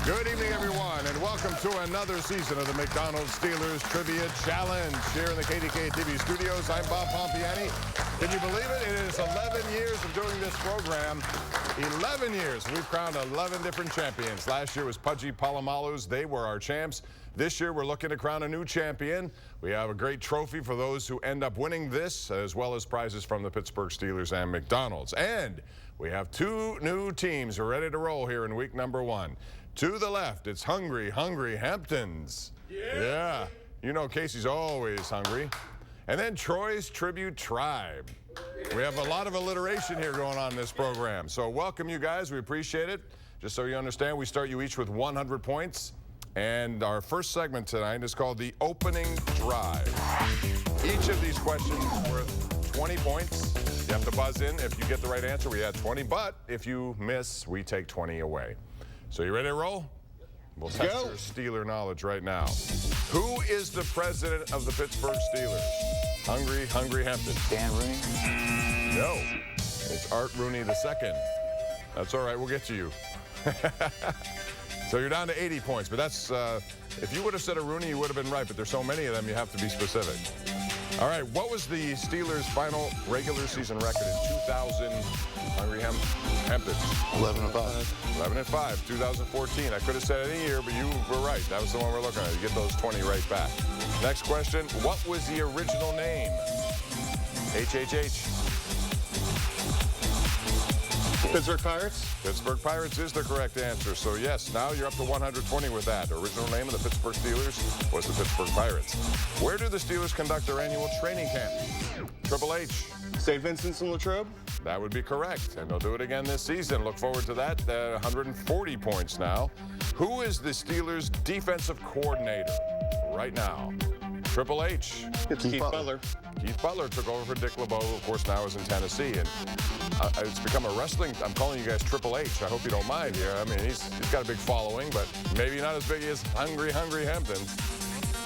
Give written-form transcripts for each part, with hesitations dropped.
Good evening, everyone, and welcome to another season of the McDonald's Steelers Trivia Challenge here in the KDKA TV studios. I'm Bob Pompeani. Can you believe it? It is 11 years of doing this program. 11 years. We've crowned 11 different champions. Last year was Pudgy Palomalu's. They were our champs. This year, we're looking to crown a new champion. We have a great trophy for those who end up winning this, as well as prizes from the Pittsburgh Steelers and McDonald's. And we have two new teams ready to roll here in week number 1. To the left, it's Hungry Hamptons. Yeah. You know Casey's always hungry. And then Troy's Tribute Tribe. We have a lot of alliteration here going on in this program. So welcome, you guys. We appreciate it. Just so you understand, we start you each with 100 points. And our first segment tonight is called the Opening Drive. Each of these questions is worth 20 points. You have to buzz in. If you get the right answer, we add 20. But if you miss, we take 20 away. So you ready to roll? We'll test your Steeler knowledge right now. Who is the president of the Pittsburgh Steelers? Hungry Hampton. Dan Rooney? No. It's Art Rooney II. That's all right. We'll get to you. So you're down to 80 points. But that's, if you would have said a Rooney, you would have been right. But there's so many of them, you have to be specific. All right. What was the Steelers' final regular season record in 2000? Hungry Hamptons. 11-5. 11-5, 2014. I could have said any year, but you were right. That was the one we're looking at. You get those 20 right back. Next question. What was the original name? HHH. Pittsburgh Pirates? Pittsburgh Pirates is the correct answer. So, yes, now you're up to 120 with that. Original name of the Pittsburgh Steelers was the Pittsburgh Pirates. Where do the Steelers conduct their annual training camp? Triple H. St. Vincent's and Latrobe? That would be correct. And they'll do it again this season. Look forward to that. 140 points now. Who is the Steelers' defensive coordinator right now? Triple H. It's Keith Butler. Keith Butler took over for Dick LeBeau, who, of course, now is in Tennessee. And it's become a wrestling. I'm calling you guys Triple H. I hope you don't mind here. I mean, he's got a big following, but maybe not as big as Hungry Hamptons.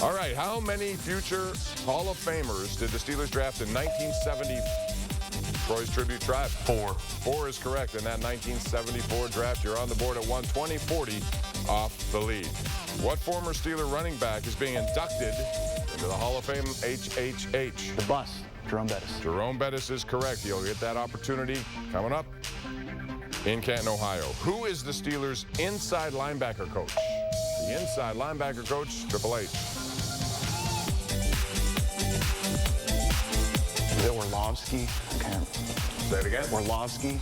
All right, how many future Hall of Famers did the Steelers draft in 1970? Troy's Tribute Tribe. 4. 4 is correct. In that 1974 draft, you're on the board at 120, 40 off the lead. What former Steeler running back is being inducted into the Hall of Fame HHH? The bus. Jerome Bettis. Jerome Bettis is correct. He'll get that opportunity coming up in Canton, Ohio. Who is the Steelers' inside linebacker coach? The inside linebacker coach, Triple H. Is it Orlovsky? Okay. Say it again. Orlovsky.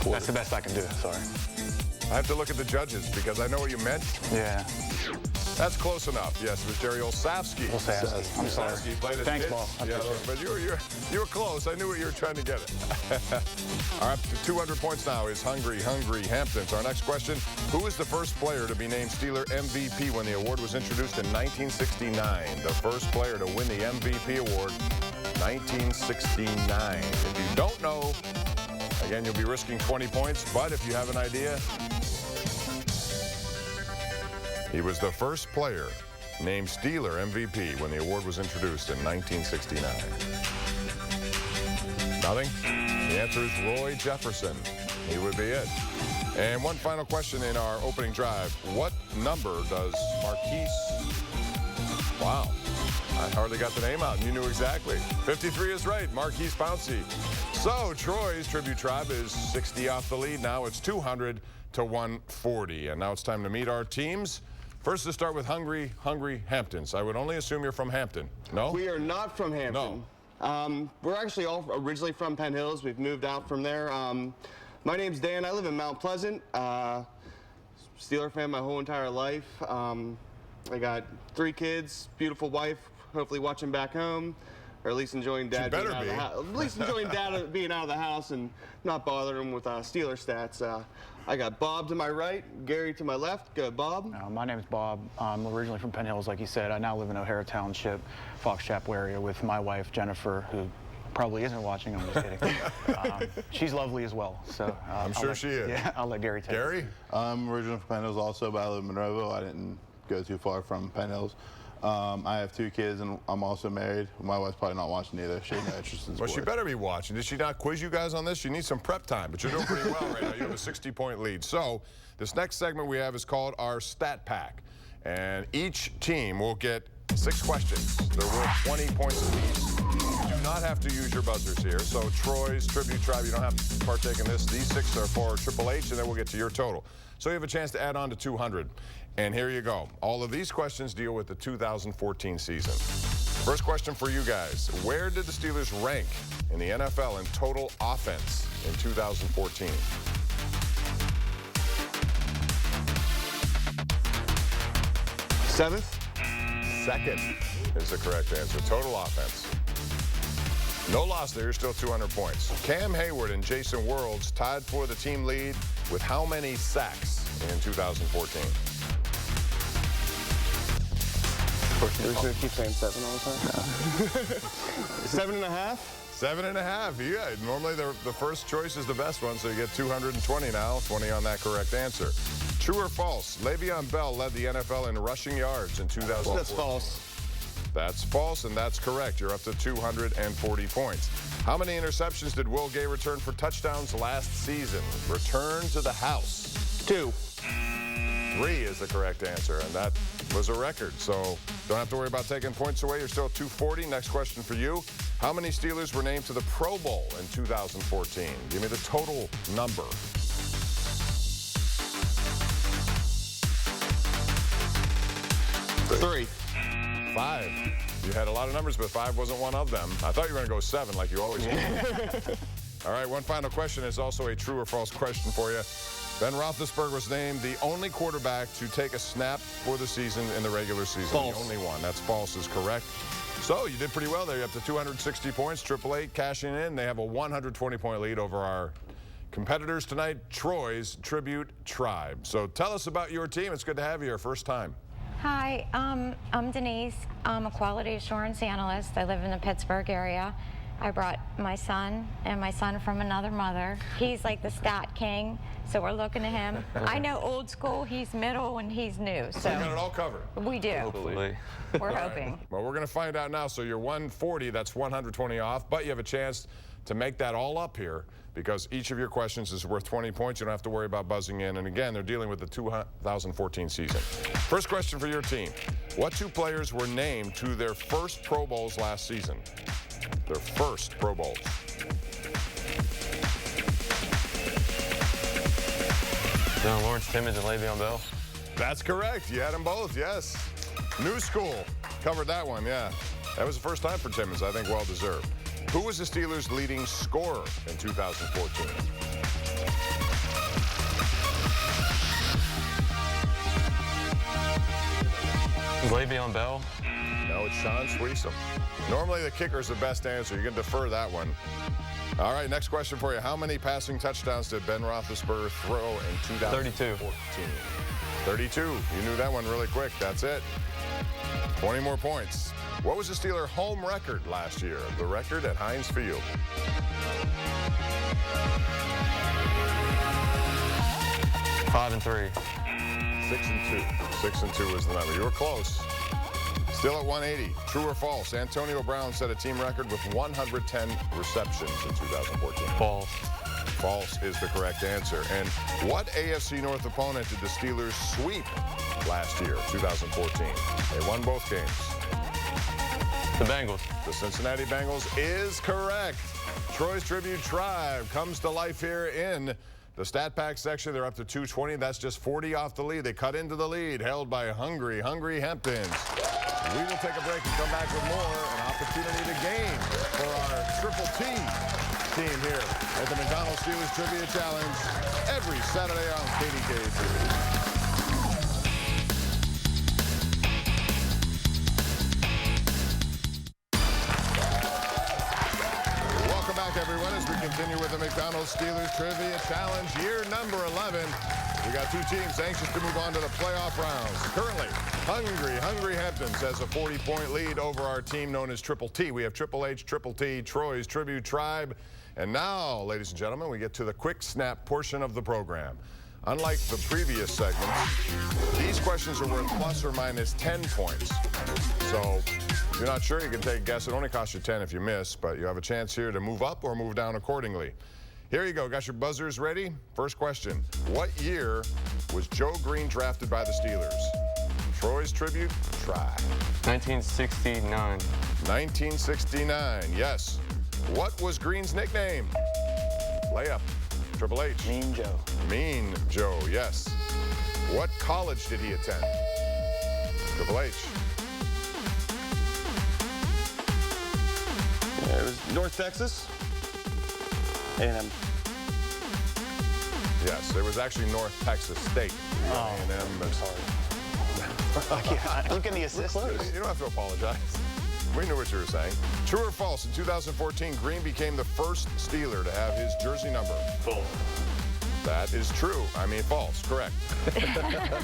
That's the best I can do. Sorry. I have to look at the judges because I know what you meant. Yeah. That's close enough. Yes, it was Jerry Olsavsky. I'm sorry. Thanks, Paul. Yeah, but you were close. I knew what you were trying to get at. All right, 200 points now is Hungry Hamptons. Our next question, who is the first player to be named Steeler MVP when the award was introduced in 1969? The first player to win the MVP award, 1969. If you don't know, again, you'll be risking 20 points, but if you have an idea, he was the first player named Steeler MVP when the award was introduced in 1969. Nothing? The answer is Roy Jefferson. He would be it. And one final question in our opening drive. What number does Marquise... Wow. I hardly got the name out, and you knew exactly. 53 is right. Marquise Pouncey. So Troy's Tribute Tribe is 60 off the lead. Now it's 200 to 140. And now it's time to meet our teams. First, to start with Hungry Hamptons. I would only assume you're from Hampton. No? We are not from Hampton. No. We're actually all originally from Penn Hills. We've moved out from there. My name's Dan. I live in Mount Pleasant. Steeler fan my whole entire life. I got 3 kids, beautiful wife, hopefully watching back home, or at least enjoying Dad being out of the house. At least enjoying Dad being out of the house and not bothering him with Steeler stats. I got Bob to my right, Gary to my left. Go, Bob. My name is Bob. I'm originally from Penn Hills, like you said. I now live in O'Hara Township, Fox Chapel area with my wife, Jennifer, who probably isn't watching. I'm just kidding. She's lovely as well. So I'm sure she is. Yeah, I'll let Gary take it. Gary? I'm originally from Penn Hills also, but I live in Monroeville. I didn't go too far from Penn Hills. I have 2 kids, and I'm also married. My wife's probably not watching either. She has no interest in Well, sports. she better be watching. Did she not quiz you guys on this? She needs some prep time, but you're doing pretty well right now. You have a 60-point lead. So this next segment we have is called our Stat Pack. And each team will get 6 questions. They're worth 20 points apiece. You do not have to use your buzzers here. So Troy's Tribute Tribe, you don't have to partake in this. These 6 are for Triple H, and then we'll get to your total. So you have a chance to add on to 200. And here you go. All of these questions deal with the 2014 season. First question for you guys. Where did the Steelers rank in the NFL in total offense in 2014? Seventh? Second is the correct answer. Total offense. No loss there. You're still 200 points. Cam Hayward and Jason Worlds tied for the team lead with how many sacks in 2014? We're just going to keep saying 7 all the time? 7.5? 7.5. Yeah, normally the first choice is the best one, so you get 220 now. 20 on that correct answer. True or false? Le'Veon Bell led the NFL in rushing yards in 2014. That's false. That's false, and that's correct. You're up to 240 points. How many interceptions did Will Gay return for touchdowns last season? Return to the house. 2. 3 is the correct answer, and that was a record. So don't have to worry about taking points away. You're still at 240. Next question for you. How many Steelers were named to the Pro Bowl in 2014? Give me the total number. 3. 5. You had a lot of numbers, but 5 wasn't one of them. I thought you were going to go 7 like you always do. All right, one final question is also a true or false question for you. Ben Roethlisberger was named the only quarterback to take a snap for the season in the regular season. False. The only one. That's false is correct. So you did pretty well there. You're up to 260 points. Triple H cashing in. They have a 120-point lead over our competitors tonight, Troy's Tribute Tribe. So tell us about your team. It's good to have you here. First time. Hi, I'm Denise. I'm a quality assurance analyst. I live in the Pittsburgh area. I brought my son and my son from another mother. He's like the stat king, so we're looking at him. I know old school, he's middle, and he's new. So You got it all covered. we do. Hopefully. We're hoping. Well, we're going to find out now. So you're 140, that's 120 off, but you have a chance to make that all up here because each of your questions is worth 20 points. You don't have to worry about buzzing in. And again, they're dealing with the 2014 season. First question for your team. What 2 players were named to their first Pro Bowls last season? Their first Pro Bowls. Lawrence Timmons and Le'Veon Bell. That's correct. You had them both, yes. New school. Covered that one, yeah. That was the first time for Timmons. I think well deserved. Who was the Steelers' leading scorer in 2014? Le'Veon Bell. No, it's Sean Sweesom. Normally the kicker's the best answer. You can defer that one. All right, next question for you. How many passing touchdowns did Ben Roethlisberger throw in 2014? 32. You knew that one really quick. That's it. 20 more points. What was the Steeler home record last year? The record at Heinz Field. 5-3. 6-2. 6-2 was the number. You were close. Still at 180. True or false? Antonio Brown set a team record with 110 receptions in 2014. False. False is the correct answer. And what AFC North opponent did the Steelers sweep last year, 2014? They won both games. The Bengals. The Cincinnati Bengals is correct. Troy's Tribute Tribe comes to life here in the Stat Pack section. They're up to 220. That's just 40 off the lead. They cut into the lead, held by hungry Hamptons. We will take a break and come back with more. An opportunity to game for our Triple T team here at the McDonald's Steelers Trivia Challenge every Saturday on KDKA. Welcome back, everyone, as we continue with the McDonald's Steelers Trivia Challenge, year number 11. We got 2 teams anxious to move on to the playoff rounds. Currently, hungry Hamptons has a 40-point lead over our team known as Triple T. We have Triple H, Triple T, Troy's Tribute Tribe. And now, ladies and gentlemen, we get to the quick snap portion of the program. Unlike the previous segments, these questions are worth plus or minus 10 points. So if you're not sure, you can take a guess. It only costs you 10 if you miss, but you have a chance here to move up or move down accordingly. Here you go. Got your buzzers ready? First question. What year was Joe Green drafted by the Steelers? Troy's tribute, try. 1969. 1969, yes. What was Green's nickname? Layup. Triple H. Mean Joe. Mean Joe, yes. What college did he attend? Triple H. It was North Texas. A&M. Yes, it was actually North Texas State. Oh, A&M. I'm sorry. Look in the assist. You don't have to apologize. We knew what you were saying. True or false, in 2014, Green became the first Steeler to have his jersey number? False. That is true. I mean, false. Correct.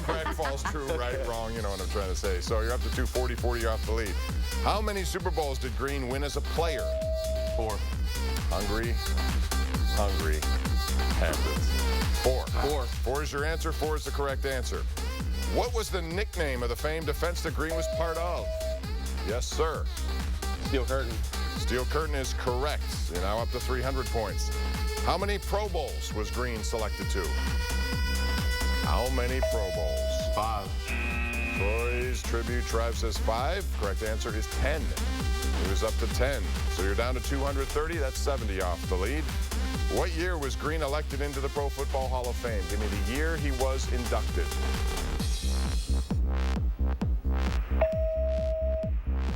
Correct, false, true, right, wrong. You know what I'm trying to say. So you're up to 240, you're off the lead. How many Super Bowls did Green win as a player? 4. Hungry Hamptons. 4. 4 is your answer. 4 is the correct answer. What was the nickname of the famed defense that Green was part of? Yes, sir. Steel Curtain. Steel Curtain is correct. You're now up to 300 points. How many Pro Bowls was Green selected to? How many Pro Bowls? 5. Troy's Tribute Tribe says 5. Correct answer is 10. He was up to 10. So you're down to 230. That's 70 off the lead. What year was Green elected into the Pro Football Hall of Fame? Give me the year he was inducted.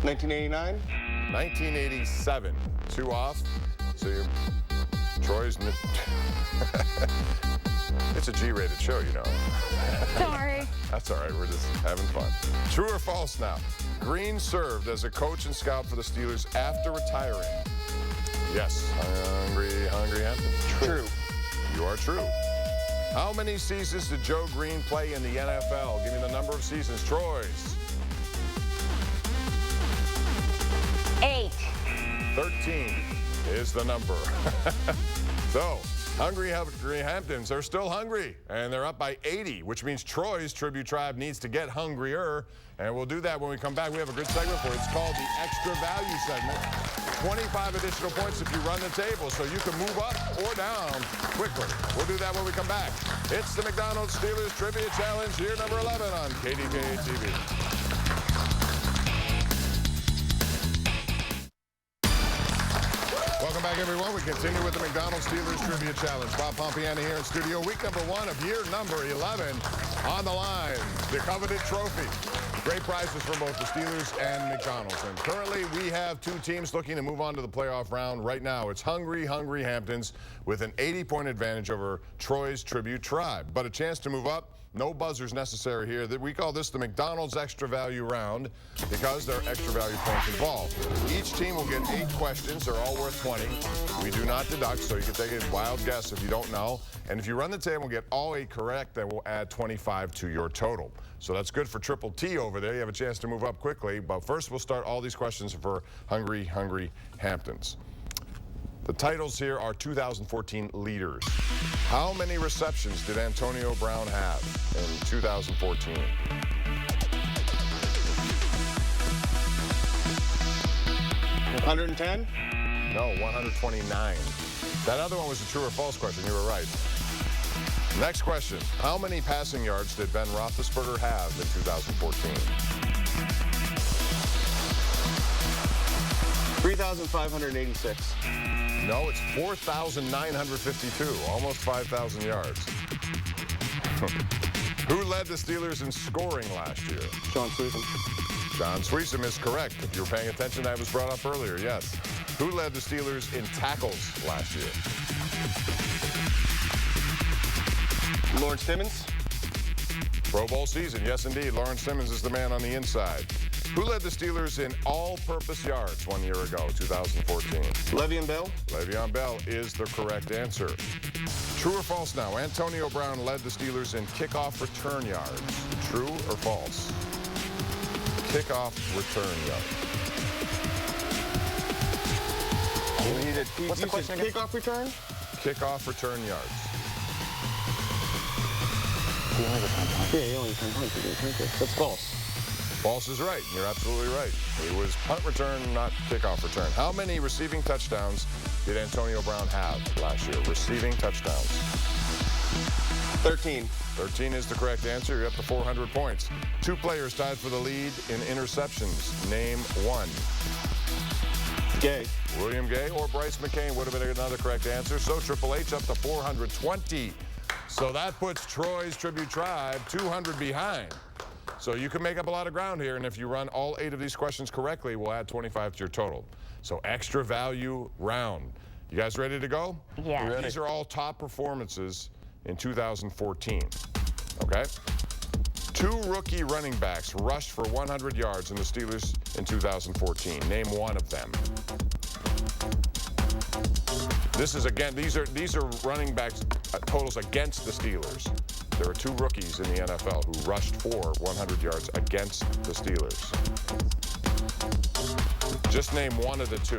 1989. 1987. 2 off. So you're Troy's. It's a G-rated show, you know. Sorry. That's all right. We're just having fun. True or false now? Green served as a coach and scout for the Steelers after retiring. Yes. Hungry Hamptons. True. You are true. How many seasons did Joe Green play in the NFL? Give me the number of seasons. Troy's. 8. 13 is the number. So, Hungry Hamptons, they're still hungry, and they're up by 80, which means Troy's Tribute Tribe needs to get hungrier, and we'll do that when we come back. We have a good segment for it. It's called the Extra Value segment. 25 additional points if you run the table, so you can move up or down quickly. We'll do that when we come back. It's the McDonald's Steelers Trivia Challenge, year number 11 on KDKA TV. Welcome back, everyone. We continue with the McDonald's Steelers Trivia Challenge. Bob Pompeani here in studio. Week number 1 of year number 11 on the line. The coveted trophy. Great prizes for both the Steelers and McDonald's. And currently, we have 2 teams looking to move on to the playoff round. Right now, it's Hungry Hamptons with an 80-point advantage over Troy's Tribute Tribe. But a chance to move up. No buzzers necessary here. We call this the McDonald's Extra Value Round because there are extra value points involved. Each team will get 8 questions. They're all worth 20. We do not deduct, so you can take a wild guess if you don't know. And if you run the table and get all 8 correct, then we'll add 25 to your total. So that's good for Triple T over there. You have a chance to move up quickly. But first, we'll start all these questions for Hungry Hamptons. The titles here are 2014 leaders. How many receptions did Antonio Brown have in 2014? $110? No, 129. That other one was a true or false question. You were right. Next question. How many passing yards did Ben Roethlisberger have in 2014? 3,586. No, it's 4,952, almost 5,000 yards. Who led the Steelers in scoring last year? John Sweeten. John Sweeten is correct. If you were paying attention, that was brought up earlier, yes. Who led the Steelers in tackles last year? Lawrence Timmons. Pro Bowl season, yes indeed. Lawrence Timmons is the man on the inside. Who led the Steelers in all-purpose yards 1 year ago, 2014? Le'Veon Bell. Le'Veon Bell is the correct answer. True or false now? Antonio Brown led the Steelers in kickoff return yards. True or false? Kickoff return yards. What's the question again? Kickoff return? Kickoff return yards. He only gets 10 points. Yeah, he only 10 points. That's false. False is right. You're absolutely right. It was punt return, not kickoff return. How many receiving touchdowns did Antonio Brown have last year? Receiving touchdowns. 13. 13 is the correct answer. You're up to 400 points. 2 players tied for the lead in interceptions. Name one. Gay. William Gay or Bryce McCain would have been another correct answer. So Triple H up to 420. So that puts Troy's Tribute Tribe 200 behind. So you can make up a lot of ground here, and if you run all 8 of these questions correctly, we'll add 25 to your total. So extra value round. You guys ready to go? Yeah. These are all top performances in 2014. Okay? 2 rookie running backs rushed for 100 yards in the Steelers in 2014. Name one of them. This is again, these are running backs totals against the Steelers. There are 2 rookies in the NFL who rushed for 100 yards against the Steelers. Just name one of the 2.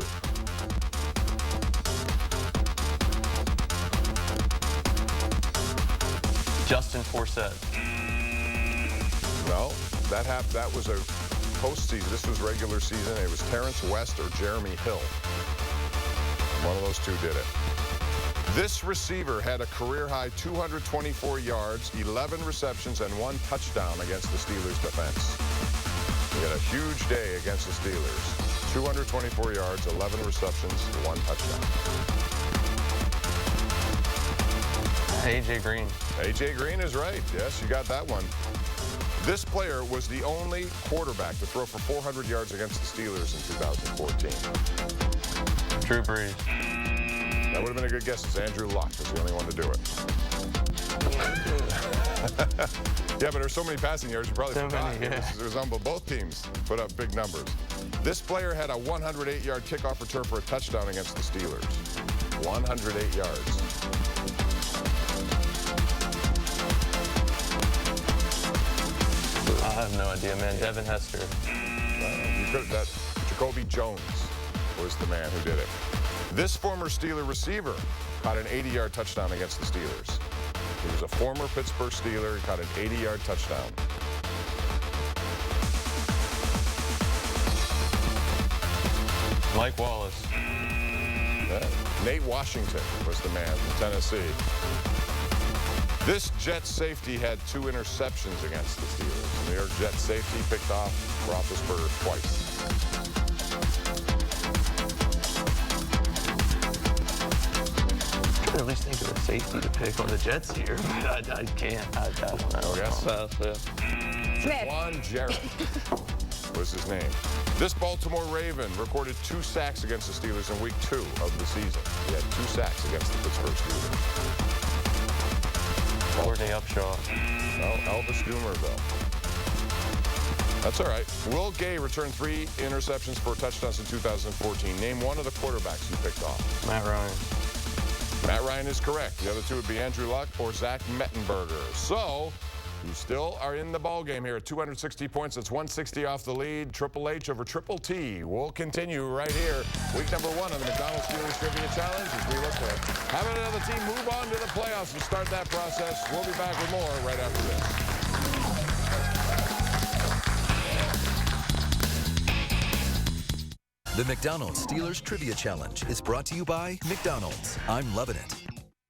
Justin Forsett. No, that was a postseason. This was regular season. It was Terrence West or Jeremy Hill. One of those 2 did it. This receiver had a career-high 224 yards, 11 receptions, and 1 touchdown against the Steelers' defense. He had a huge day against the Steelers. 224 yards, 11 receptions, 1 touchdown. A.J. Green. A.J. Green is right. Yes, you got that one. This player was the only quarterback to throw for 400 yards against the Steelers in 2014. Drew Brees. That would have been a good guess. It's Andrew Luck is the only one to do it. Yeah, but there's so many passing yards, you probably forgot. Many, yeah. It was unbelievable. Both teams put up big numbers. This player had a 108-yard kickoff return for a touchdown against the Steelers. 108 yards. I have no idea, man. Devin Hester. You could that. Jacoby Jones was the man who did it. This former Steeler receiver caught an 80-yard touchdown against the Steelers. He was a former Pittsburgh Steeler. He caught an 80-yard touchdown. Mike Wallace. Nate Washington was the man from Tennessee. This Jets safety had 2 interceptions against the Steelers. The New York Jets safety picked off Roethlisberger twice. At least think of a safety to pick on the Jets here. I can't. I don't know. Yes? Smith. Juan Jarrett was his name. This Baltimore Raven recorded 2 sacks against the Steelers in week 2 of the season. He had 2 sacks against the Pittsburgh Steelers. Courtney Upshaw. No, Elvis Dumerville. That's all right. Will Gay returned 3 interceptions for touchdowns in 2014. Name one of the quarterbacks you picked off. Matt Ryan. Matt Ryan is correct. The other 2 would be Andrew Luck or Zach Mettenberger. So you still are in the ball game here at 260 points. That's 160 off the lead. Triple H over Triple T. We'll continue right here. Week number 1 of the McDonald's Steelers Trivia Challenge as we look at having another team move on to the playoffs and start that process. We'll be back with more right after this. The McDonald's Steelers Trivia Challenge is brought to you by McDonald's. I'm loving it.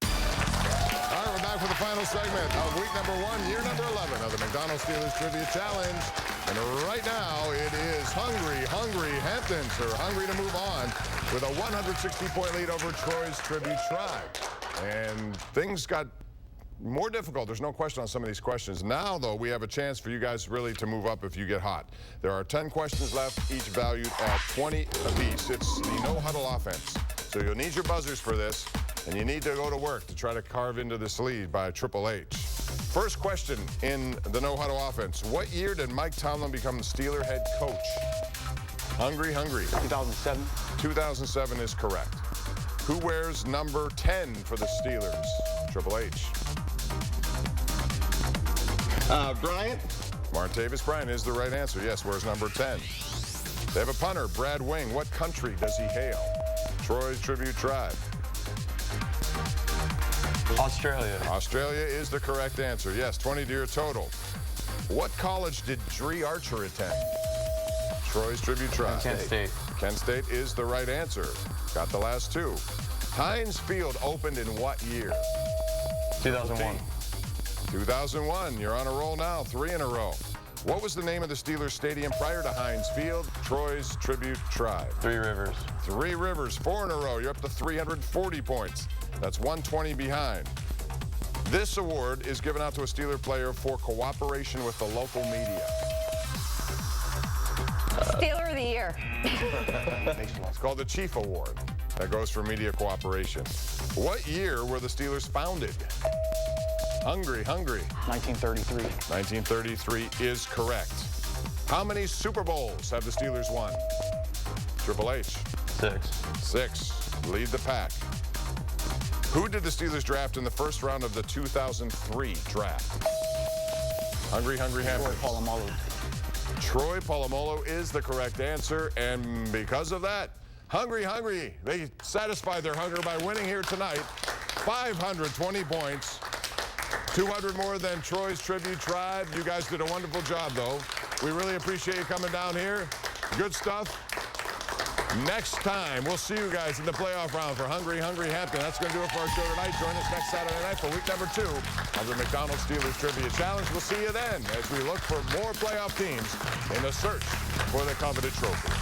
All right, we're back for the final segment of week number 1, year number 11 of the McDonald's Steelers Trivia Challenge. And right now, it is hungry Hamptons are hungry to move on with a 160-point lead over Troy's Tribute Tribe. And things got more difficult. There's no question on some of these questions. Now, though, we have a chance for you guys really to move up if you get hot. There are 10 questions left, each valued at 20 apiece. It's the no-huddle offense. So you'll need your buzzers for this, and you need to go to work to try to carve into this lead by Triple H. First question in the no-huddle offense. What year did Mike Tomlin become the Steeler head coach? Hungry. 2007. 2007 is correct. Who wears number 10 for the Steelers? Triple H. Bryant. Martavis Bryant is the right answer. Yes, wears number 10. They have a punter, Brad Wing. What country does he hail? Troy's Tribute Tribe. Australia. Australia is the correct answer. Yes, 20 to your total. What college did Dree Archer attend? Troy's Tribute Tribe. Kent State. Kent State is the right answer. Got the last two. Heinz Field opened in what year? 2001. 2001. You're on a roll now. 3 in a row. What was the name of the Steelers stadium prior to Heinz Field? Troy's Tribute Tribe. 3 Rivers. 3 Rivers. 4 in a row. You're up to 340 points. That's 120 behind. This award is given out to a Steeler player for cooperation with the local media. Steeler of the Year. It's called the Chief Award. That goes for media cooperation. What year were the Steelers founded? Hungry. 1933. 1933 is correct. How many Super Bowls have the Steelers won? Triple H. 6. 6. Lead the pack. Who did the Steelers draft in the first round of the 2003 draft? Hungry Hamptons. Troy Polamalu. Troy Polamalu is the correct answer, and because of that, Hungry, they satisfied their hunger by winning here tonight. 520 points. 200 more than Troy's Tribute Tribe. You guys did a wonderful job, though. We really appreciate you coming down here. Good stuff. Next time, we'll see you guys in the playoff round for Hungry Hampton. That's going to do it for our show tonight. Join us next Saturday night for week number 2 of the McDonald's Steelers Trivia Challenge. We'll see you then as we look for more playoff teams in the search for the coveted trophy.